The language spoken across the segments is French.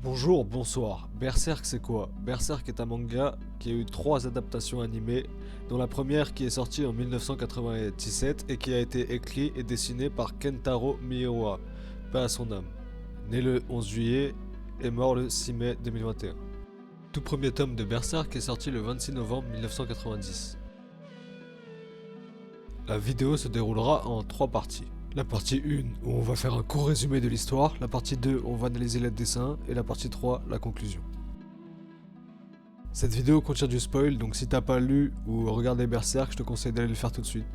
Bonjour, bonsoir. Berserk c'est quoi? Berserk est un manga qui a eu 3 adaptations animées, dont la première qui est sortie en 1997 et qui a été écrit et dessiné par Kentaro Miura, paix à son âme. Né le 11 juillet et mort le 6 mai 2021. Tout premier tome de Berserk est sorti le 26 novembre 1990. La vidéo se déroulera en 3 parties. La partie 1 où on va faire un court résumé de l'histoire, la partie 2 où on va analyser les dessins et la partie 3 la conclusion. Cette vidéo contient du spoil, donc si t'as pas lu ou regardé Berserk, je te conseille d'aller le faire tout de suite.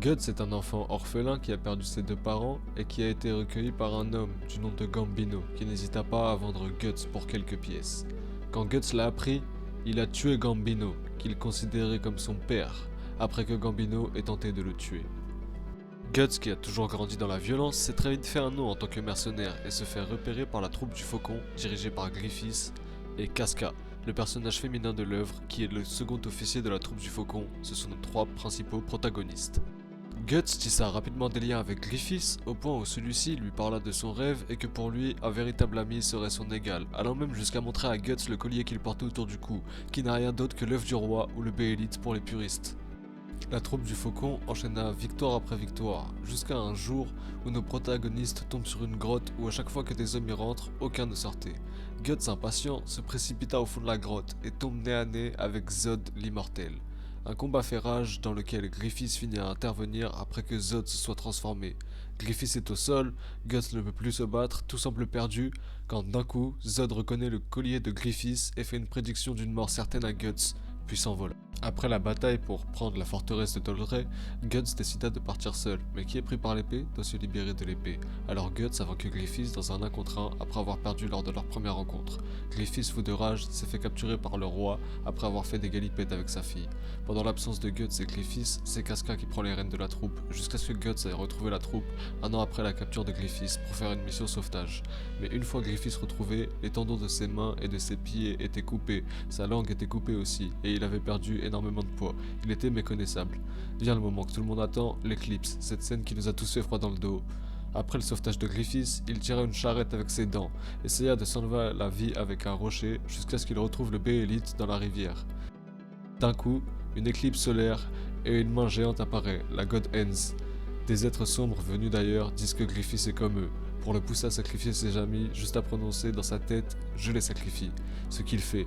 Guts est un enfant orphelin qui a perdu ses 2 parents et qui a été recueilli par un homme du nom de Gambino qui n'hésita pas à vendre Guts pour quelques pièces. Quand Guts l'a appris, il a tué Gambino, qu'il considérait comme son père, après que Gambino ait tenté de le tuer. Guts, qui a toujours grandi dans la violence, s'est très vite fait un nom en tant que mercenaire et se fait repérer par la troupe du Faucon, dirigée par Griffiths, et Casca, le personnage féminin de l'œuvre, qui est le second officier de la troupe du Faucon. Ce sont nos 3 principaux protagonistes. Guts tissa rapidement des liens avec Griffiths, au point où celui-ci lui parla de son rêve et que pour lui, un véritable ami serait son égal, allant même jusqu'à montrer à Guts le collier qu'il portait autour du cou, qui n'a rien d'autre que l'œuf du roi ou le Béélite pour les puristes. La troupe du Faucon enchaîna victoire après victoire, jusqu'à un jour où nos protagonistes tombent sur une grotte où à chaque fois que des hommes y rentrent, aucun ne sortait. Guts, impatient, se précipita au fond de la grotte et tombe nez à nez avec Zod l'immortel. Un combat fait rage dans lequel Griffiths finit à intervenir après que Zod se soit transformé. Griffiths est au sol, Guts ne peut plus se battre, tout semble perdu, quand d'un coup, Zod reconnaît le collier de Griffiths et fait une prédiction d'une mort certaine à Guts, puis s'envola. Après la bataille pour prendre la forteresse de Doldrey, Guts décida de partir seul, mais qui est pris par l'épée doit se libérer de l'épée. Alors Guts a vaincu Griffiths dans un 1 contre 1 après avoir perdu lors de leur première rencontre. Griffiths, fou de rage, s'est fait capturer par le roi après avoir fait des galipettes avec sa fille. Pendant l'absence de Guts et Griffiths, c'est Casca qui prend les rênes de la troupe, jusqu'à ce que Guts ait retrouvé la troupe un an après la capture de Griffiths pour faire une mission sauvetage. Mais une fois Griffiths retrouvé, les tendons de ses mains et de ses pieds étaient coupés, sa langue était coupée aussi, et il avait perdu énormément de poids. Il était méconnaissable. Vient le moment que tout le monde attend, l'éclipse, cette scène qui nous a tous fait froid dans le dos. Après le sauvetage de Griffiths, il tira une charrette avec ses dents, essaya de s'enlever la vie avec un rocher jusqu'à ce qu'il retrouve le Béélite dans la rivière. D'un coup, une éclipse solaire et une main géante apparaît, la God Ends. Des êtres sombres venus d'ailleurs disent que Griffiths est comme eux, pour le pousser à sacrifier ses amis, juste à prononcer dans sa tête « Je les sacrifie », ce qu'il fait.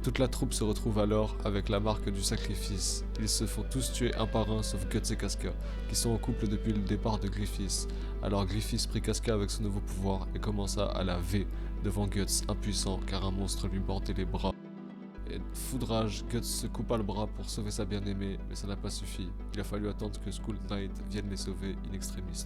Toute la troupe se retrouve alors avec la marque du sacrifice. Ils se font tous tuer un par un sauf Guts et Casca, qui sont en couple depuis le départ de Griffiths. Alors Griffiths prit Casca avec son nouveau pouvoir et commença à la V devant Guts, impuissant car un monstre lui mordait les bras. Et fou de rage, Guts se coupa le bras pour sauver sa bien-aimée, mais ça n'a pas suffi. Il a fallu attendre que Skull Knight vienne les sauver in extremis.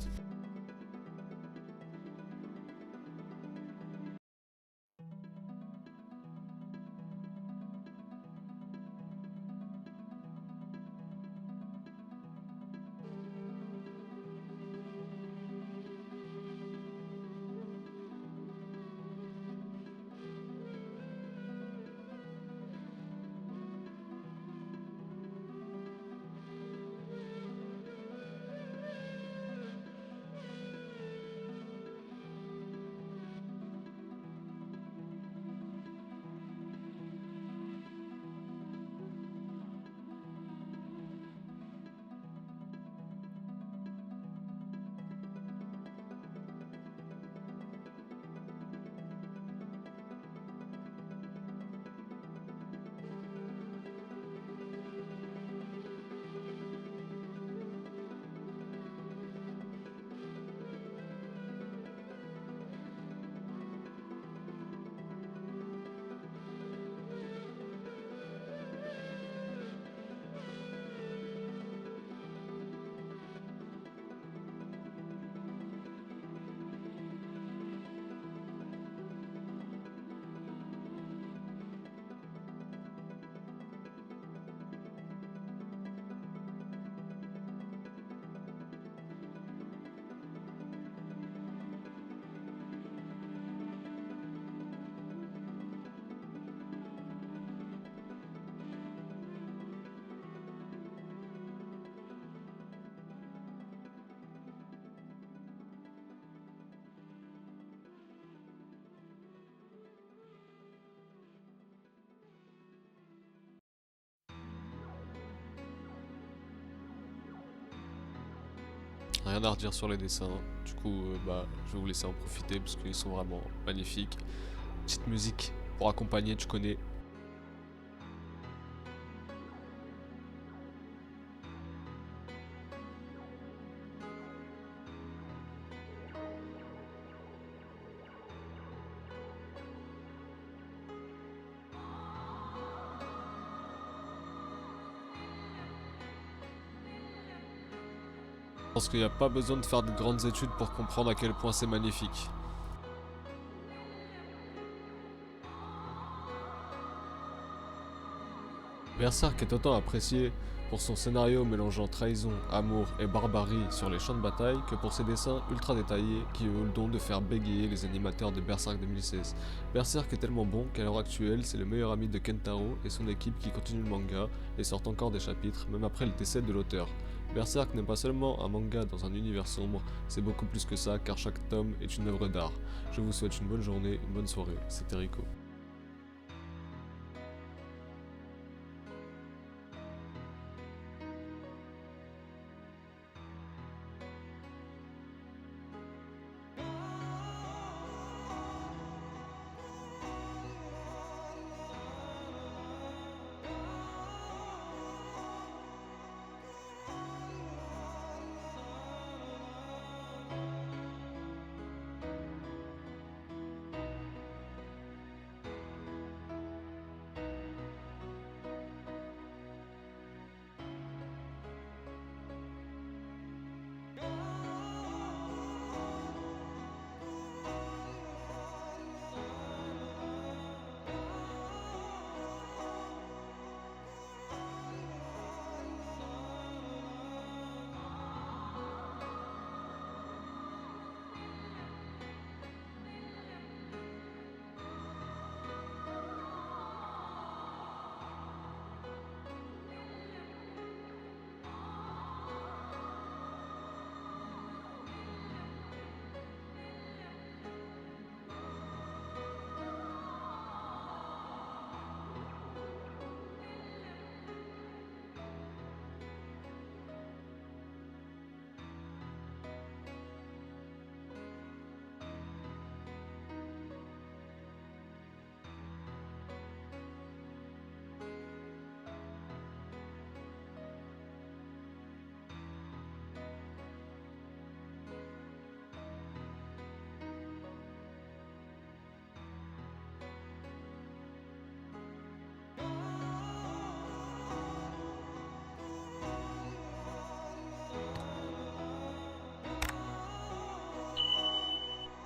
Rien à redire sur les dessins. Du coup, je vais vous laisser en profiter parce qu'ils sont vraiment magnifiques. Petite musique pour accompagner, tu connais. Je pense qu'il n'y a pas besoin de faire de grandes études pour comprendre à quel point c'est magnifique. Berserk est autant apprécié pour son scénario mélangeant trahison, amour et barbarie sur les champs de bataille que pour ses dessins ultra détaillés qui ont le don de faire bégayer les animateurs de Berserk 2016. Berserk est tellement bon qu'à l'heure actuelle, c'est le meilleur ami de Kentaro et son équipe qui continue le manga et sortent encore des chapitres même après le décès de l'auteur. Berserk n'est pas seulement un manga dans un univers sombre, c'est beaucoup plus que ça car chaque tome est une œuvre d'art. Je vous souhaite une bonne journée, une bonne soirée, c'était Rico.